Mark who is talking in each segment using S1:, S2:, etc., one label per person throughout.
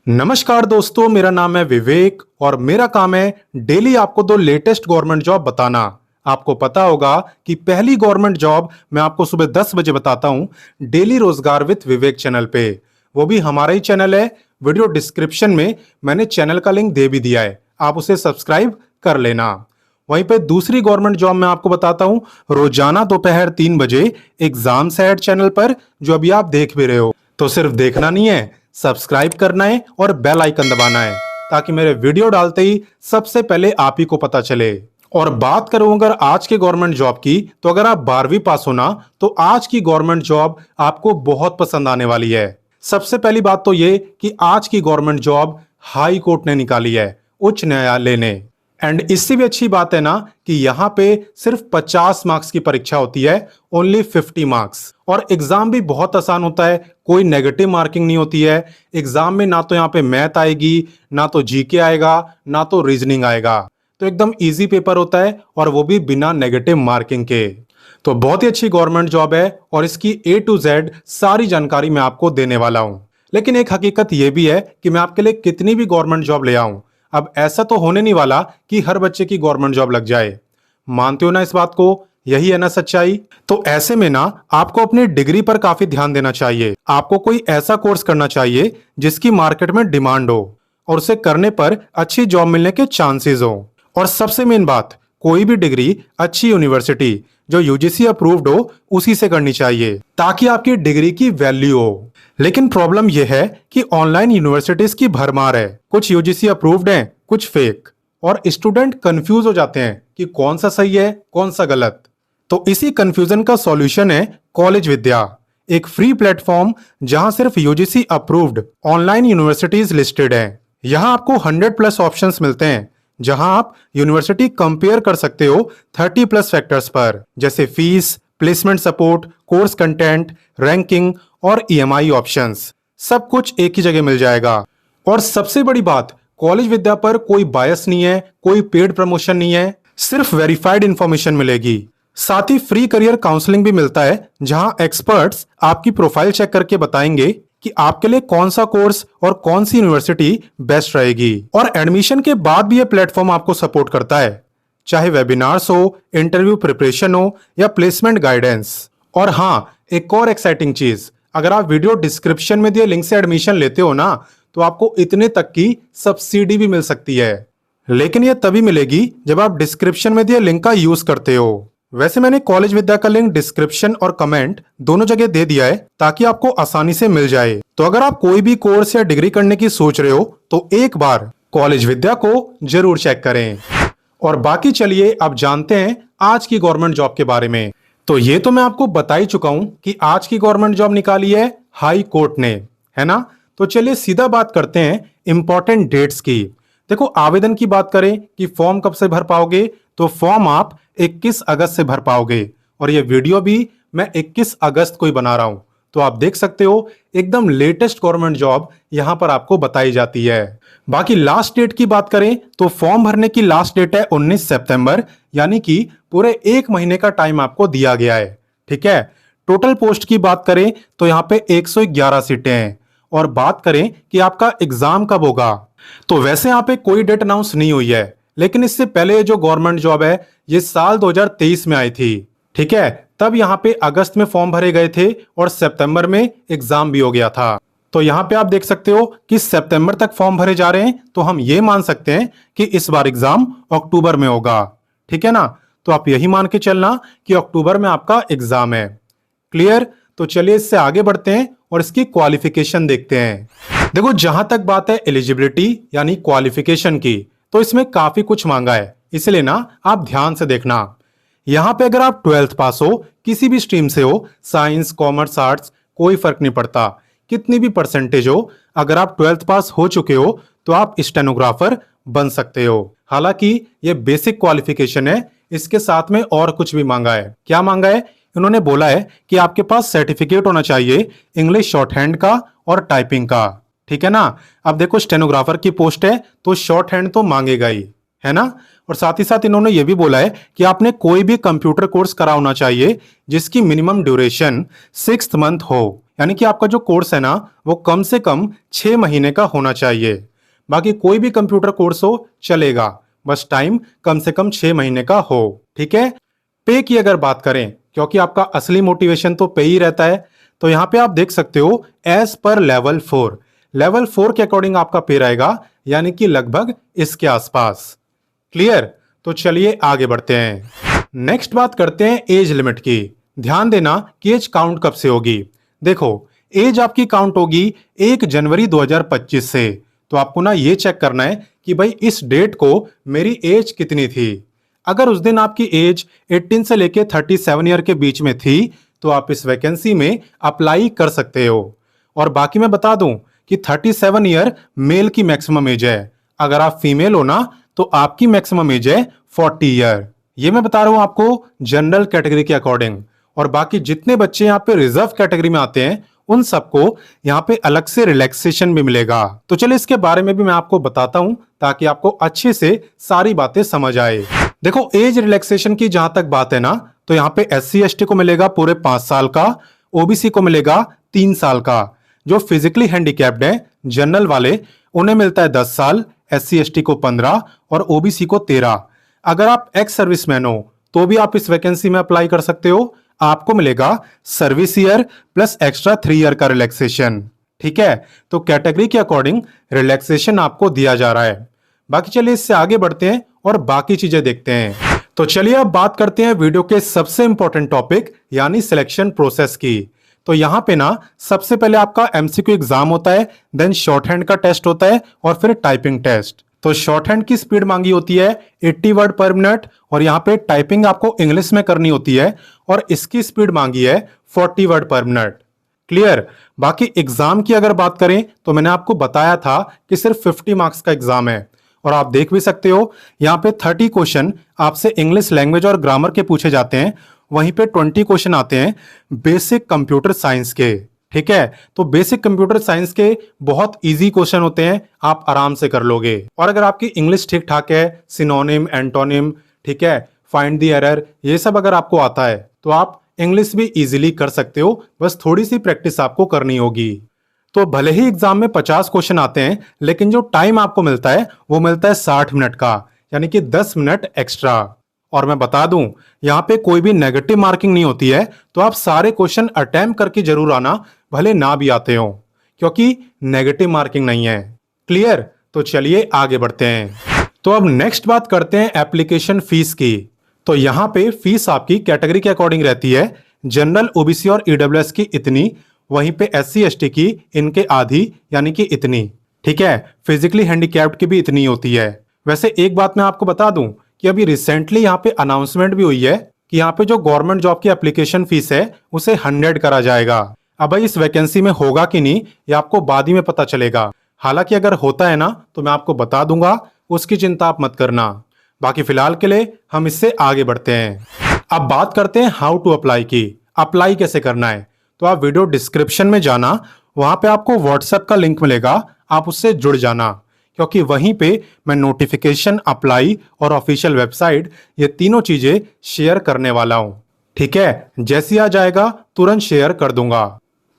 S1: नमस्कार दोस्तों, मेरा नाम है विवेक और मेरा काम है डेली आपको दो लेटेस्ट गवर्नमेंट जॉब बताना। आपको पता होगा कि पहली गवर्नमेंट जॉब मैं आपको सुबह 10 बजे बताता हूं डेली रोजगार विद विवेक चैनल पे। वो भी हमारा ही चैनल है। वीडियो डिस्क्रिप्शन में मैंने चैनल का लिंक दे भी दिया है, आप उसे सब्सक्राइब कर लेना। वहीं पे दूसरी गवर्नमेंट जॉब मैं आपको बताता हूं रोजाना दोपहर 3 बजे एग्जाम सेट चैनल पर, जो अभी आप देख भी रहे हो। तो सिर्फ देखना नहीं है, सब्सक्राइब करना है और बेल आइकन दबाना है, ताकि मेरे वीडियो डालते ही सबसे पहले आप ही को पता चले। और बात करूं अगर आज के गवर्नमेंट जॉब की, तो अगर आप 12वीं पास हो ना, तो आज की गवर्नमेंट जॉब आपको बहुत पसंद आने वाली है। सबसे पहली बात तो ये कि आज की गवर्नमेंट जॉब हाई कोर्ट ने निकाली है, उच्च न्यायालय ने। एंड इससे भी अच्छी बात है ना कि यहाँ पे सिर्फ 50 मार्क्स की परीक्षा होती है, ओनली 50 मार्क्स। और एग्जाम भी बहुत आसान होता है, कोई नेगेटिव मार्किंग नहीं होती है। एग्जाम में ना तो यहाँ पे मैथ आएगी, ना तो जीके आएगा, ना तो रीजनिंग आएगा। तो एकदम इजी पेपर होता है, और वो भी बिना नेगेटिव मार्किंग के। तो बहुत ही अच्छी गवर्नमेंट जॉब है और इसकी A to Z सारी जानकारी मैं आपको देने वाला हूं। लेकिन एक हकीकत यह भी है कि मैं आपके लिए कितनी भी गवर्नमेंट जॉब ले आऊं, अब ऐसा तो होने नहीं वाला कि हर बच्चे की गवर्नमेंट जॉब लग जाए। मानते हो ना इस बात को? यही है ना सच्चाई। तो ऐसे में ना आपको अपनी डिग्री पर काफी ध्यान देना चाहिए। आपको कोई ऐसा कोर्स करना चाहिए जिसकी मार्केट में डिमांड हो और उसे करने पर अच्छी जॉब मिलने के चांसेस हो। और सबसे मेन बात, कोई भी डिग्री अच्छी यूनिवर्सिटी जो यूजीसी अप्रूव्ड हो उसी से करनी चाहिए, ताकि आपकी डिग्री की वैल्यू हो। लेकिन प्रॉब्लम यह है कि ऑनलाइन यूनिवर्सिटीज की भरमार है। कुछ यूजीसी अप्रूव्ड हैं, कुछ फेक, और स्टूडेंट कंफ्यूज हो जाते हैं कि कौन सा सही है कौन सा गलत। तो इसी कंफ्यूजन का सॉल्यूशन है कॉलेज विद्या, एक फ्री प्लेटफॉर्म जहां सिर्फ UGC approved online universities listed हैं। यहां आपको 100+ ऑप्शंस मिलते हैं, जहां आप यूनिवर्सिटी कंपेयर कर सकते हो 30+ फैक्टर्स पर, जैसे fees, placement support, course content, ranking और ईएमआई ऑप्शंस। सब कुछ एक ही जगह मिल जाएगा। और सबसे बड़ी बात, कॉलेज विद्या पर कोई बायस नहीं है, कोई पेड प्रमोशन नहीं है, सिर्फ वेरीफाइड इंफॉर्मेशन मिलेगी। साथ ही फ्री करियर काउंसलिंग भी मिलता है, जहां एक्सपर्ट्स आपकी प्रोफाइल चेक करके बताएंगे कि आपके लिए कौन सा कोर्स और कौन सी यूनिवर्सिटी बेस्ट रहेगी। और एडमिशन के बाद भी यह प्लेटफॉर्म आपको सपोर्ट करता है, चाहे वेबिनार्स हो, इंटरव्यू प्रिपरेशन हो या प्लेसमेंट गाइडेंस। और हाँ, एक और एक्साइटिंग चीज, अगर आप वीडियो डिस्क्रिप्शन में दिए लिंक से एडमिशन लेते हो ना, तो आपको इतने तक की सब्सिडी भी मिल सकती है। लेकिन यह तभी मिलेगी जब आप डिस्क्रिप्शन में दिए लिंक का यूज करते हो। वैसे मैंने कॉलेज विद्या का लिंक डिस्क्रिप्शन और कमेंट दोनों जगह दे दिया है, ताकि आपको आसानी से मिल जाए। तो अगर आप कोई भी कोर्स या डिग्री करने की सोच रहे हो, तो एक बार कॉलेज विद्या को जरूर चेक करें। और बाकी चलिए अब जानते हैं आज की गवर्नमेंट जॉब के बारे में। तो ये तो मैं आपको बता ही चुका हूं कि आज की गवर्नमेंट जॉब निकाली है हाई कोर्ट ने, है ना। तो चलिए सीधा बात करते हैं इंपॉर्टेंट डेट्स की। देखो, आवेदन की बात करें कि फॉर्म कब से भर पाओगे, तो फॉर्म आप 21 अगस्त से भर पाओगे। और ये वीडियो भी मैं 21 अगस्त को ही बना रहा हूं, तो आप देख सकते हो एकदम लेटेस्ट गवर्नमेंट जॉब यहां पर आपको बताई जाती है। बाकी लास्ट डेट की बात करें तो फॉर्म भरने की लास्ट डेट है 19 सितंबर, यानी कि पूरे 1 महीने का टाइम आपको दिया गया है। ठीक है। टोटल पोस्ट की बात करें तो यहाँ पे 111 सीटें हैं। और बात करें कि आपका एग्जाम कब होगा, तो वैसे यहाँ पे कोई डेट अनाउंस नहीं हुई है, लेकिन इससे पहले जो गवर्नमेंट जॉब है ये साल 2023 में आई थी। ठीक है। तब यहाँ पे अगस्त में फॉर्म भरे गए थे और सितंबर में एग्जाम भी हो गया था। तो यहाँ पे आप देख सकते हो कि सितंबर तक फॉर्म भरे जा रहे हैं, तो हम ये मान सकते हैं कि इस बार एग्जाम अक्टूबर में होगा। ठीक है ना। तो आप यही मान के चलना कि अक्टूबर में आपका एग्जाम है। क्लियर। तो चलिए इससे आगे बढ़ते हैं और इसकी क्वालिफिकेशन देखते हैं। देखो, जहां तक बात है एलिजिबिलिटी यानी क्वालिफिकेशन की, तो इसमें काफी कुछ मांगा है, इसलिए ना आप ध्यान से देखना। यहां पे अगर आप 12th पास हो, किसी भी स्ट्रीम से हो, साइंस, कॉमर्स, आर्ट्स, कोई फर्क नहीं पड़ता, कितनी भी परसेंटेज हो, अगर आप 12th पास हो चुके हो तो आप स्टेनोग्राफर बन सकते हो। हालांकि ये बेसिक क्वालिफिकेशन है, इसके साथ में और कुछ भी मांगा है। क्या मांगा है? इन्होंने बोला है कि आपके पास सर्टिफिकेट होना चाहिए इंग्लिश शॉर्ट हैंड का और टाइपिंग का। ठीक है ना। अब देखो, स्टेनोग्राफर की पोस्ट है तो शॉर्ट हैंड तो मांगेगा ही, है ना। और साथ ही साथ इन्होंने ये भी बोला है कि आपने कोई भी कंप्यूटर कोर्स करा होना चाहिए जिसकी मिनिमम ड्यूरेशन 6 मंथ हो, यानी कि आपका जो कोर्स है ना वो कम से कम 6 महीने का होना चाहिए। बाकी कोई भी कंप्यूटर कोर्स हो चलेगा, बस टाइम कम से कम 6 महीने का हो। ठीक है। पे की अगर बात करें, क्योंकि आपका असली मोटिवेशन तो पे ही रहता है, तो यहाँ पे आप देख सकते हो एज पर लेवल 4 के अकॉर्डिंग आपका पे रहेगा, यानी कि लगभग इसके आसपास। क्लियर। तो चलिए आगे बढ़ते हैं। नेक्स्ट बात करते हैं एज लिमिट की। ध्यान देना कि एज काउंट कब से होगी। देखो, एज आपकी काउंट होगी 1 जनवरी 2025 से। तो आपको ना ये चेक करना है कि भाई इस डेट को मेरी एज कितनी थी। अगर उस दिन आपकी एज 18 से लेके 37 ईयर के बीच में थी तो आप इस वैकेंसी में अप्लाई कर सकते हो। और बाकी मैं बता दूं कि 37 ईयर मेल की मैक्सिमम एज है। अगर आप फीमेल हो ना तो आपकी मैक्सिमम एज है 40 ईयर। ये मैं बता रहा हूं आपको जनरल कैटेगरी के अकॉर्डिंग। और बाकी जितने बच्चे यहाँ पे रिजर्व कैटेगरी में आते हैं उन सबको यहाँ पे अलग से रिलैक्सेशन भी मिलेगा। तो चलिए इसके बारे में भी मैं आपको बताता हूं ताकि आपको अच्छे से सारी बातें समझ आए। देखो, एज रिलैक्सेशन की जहां तक बात है ना, तो यहाँ पे SC ST को मिलेगा पूरे 5 साल का, OBC को मिलेगा 3 साल का। जो फिजिकली हैंडीकैप्ड है जनरल वाले उन्हें मिलता है 10 साल, SC ST को 15 और OBC को 13। अगर आप एक्स सर्विसमैन हो तो भी आप इस वैकेंसी में अप्लाई कर सकते हो। आपको मिलेगा service year plus extra 3 year का रिलैक्सेशन। ठीक है। तो कैटेगरी के अकॉर्डिंग रिलैक्सेशन आपको दिया जा रहा है। बाकी चलिए इससे आगे बढ़ते हैं और बाकी चीजें देखते हैं। तो चलिए अब बात करते हैं वीडियो के सबसे इंपॉर्टेंट टॉपिक यानी सिलेक्शन प्रोसेस की। तो यहां पे ना सबसे पहले आपका MCQ एग्जाम होता है, देन शॉर्ट हैंड का टेस्ट होता है और फिर टाइपिंग टेस्ट। तो शॉर्ट हैंड की स्पीड मांगी होती है 80 वर्ड पर मिनट और यहाँ पे टाइपिंग आपको इंग्लिश में करनी होती है और इसकी स्पीड मांगी है 40 वर्ड पर मिनट। क्लियर। बाकी एग्जाम की अगर बात करें तो मैंने आपको बताया था कि सिर्फ 50 मार्क्स का एग्जाम है और आप देख भी सकते हो यहाँ पे 30 क्वेश्चन आपसे इंग्लिश लैंग्वेज और ग्रामर के पूछे जाते हैं, वहीं पे 20 क्वेश्चन आते हैं बेसिक कंप्यूटर साइंस के। ठीक है। तो बेसिक कंप्यूटर साइंस के बहुत इजी क्वेश्चन होते हैं, आप आराम से कर लोगे। और अगर आपकी इंग्लिश ठीक ठाक है, सिनोनिम, एंटोनिम, ठीक है, फाइंड द एरर, ये सब अगर आपको आता है तो आप इंग्लिश भी इजीली कर सकते हो, बस थोड़ी सी प्रैक्टिस आपको करनी होगी। तो भले ही एग्जाम में 50 क्वेश्चन आते हैं लेकिन जो टाइम आपको मिलता है वो मिलता है 60 मिनट का, यानी कि 10 मिनट एक्स्ट्रा। और मैं बता दूं यहाँ पे कोई भी नेगेटिव मार्किंग नहीं होती है, तो आप सारे क्वेश्चन अटेम्प्ट करके जरूर आना, भले ना भी आते हो, क्योंकि नेगेटिव मार्किंग नहीं है। क्लियर। तो चलिए आगे बढ़ते हैं। तो अब नेक्स्ट बात करते हैं एप्लीकेशन फीस की। तो यहाँ पे फीस आपकी कैटेगरी के अकॉर्डिंग रहती है। जनरल, OBC और EWS की इतनी, वहीं पे SC ST की इनके आधी यानी कि इतनी। ठीक है। फिजिकली हैंडीकैप्ड की भी इतनी होती है। वैसे एक बात मैं आपको बता दूं कि अभी रिसेंटली यहाँ पे अनाउंसमेंट भी हुई है कि यहाँ पे जो गवर्नमेंट जॉब की एप्लीकेशन फीस है उसे 100 करा जाएगा। अब भाई इस वैकेंसी में होगा कि नहीं ये आपको बाद ही में पता चलेगा। हालांकि अगर होता है ना तो मैं आपको बता दूंगा, उसकी चिंता आप मत करना। बाकी फिलहाल के लिए हम इससे आगे बढ़ते हैं। अब बात करते हैं हाउ टू अप्लाई की। अप्लाई कैसे करना है, तो आप वीडियो डिस्क्रिप्शन में जाना, वहां पे आपको व्हाट्सएप का लिंक मिलेगा, आप उससे जुड़ जाना, क्योंकि वहीं पे मैं नोटिफिकेशन, अप्लाई और ऑफिशियल वेबसाइट ये तीनों चीजें शेयर करने वाला हूं। ठीक है। जैसे आ जाएगा तुरंत शेयर कर दूंगा।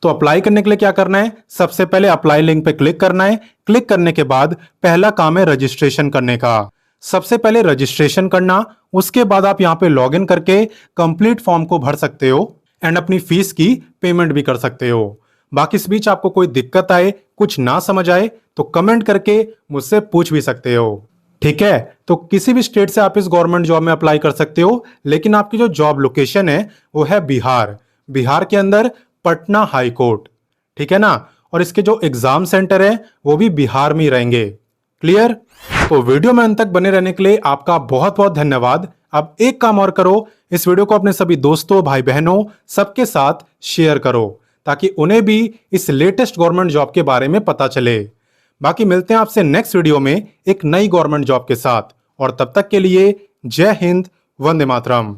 S1: तो अप्लाई करने के लिए क्या करना है, सबसे पहले अप्लाई लिंक पे क्लिक करना है। क्लिक करने के बाद पहला काम है रजिस्ट्रेशन करने का। सबसे पहले रजिस्ट्रेशन करना, उसके बाद आप यहाँ पे लॉग इन करके कंप्लीट फॉर्म को भर सकते हो एंड अपनी फीस की पेमेंट भी कर सकते हो। बाकी इस बीच आपको कोई दिक्कत आए, कुछ ना समझ आए तो कमेंट करके मुझसे पूछ भी सकते हो। ठीक है। तो किसी भी स्टेट से आप इस गवर्नमेंट जॉब में अप्लाई कर सकते हो, लेकिन आपकी जो जॉब लोकेशन है वो है बिहार। बिहार के अंदर पटना हाई कोर्ट। ठीक है ना। और इसके जो एग्जाम सेंटर है वो भी बिहार में ही रहेंगे। क्लियर। तो वीडियो में अंत तक बने रहने के लिए आपका बहुत बहुत धन्यवाद। अब एक काम और करो, इस वीडियो को अपने सभी दोस्तों, भाई बहनों सबके साथ शेयर करो ताकि उन्हें भी इस लेटेस्ट गवर्नमेंट जॉब के बारे में पता चले। बाकी मिलते हैं आपसे नेक्स्ट वीडियो में एक नई गवर्नमेंट जॉब के साथ, और तब तक के लिए जय हिंद, वंदे मातरम।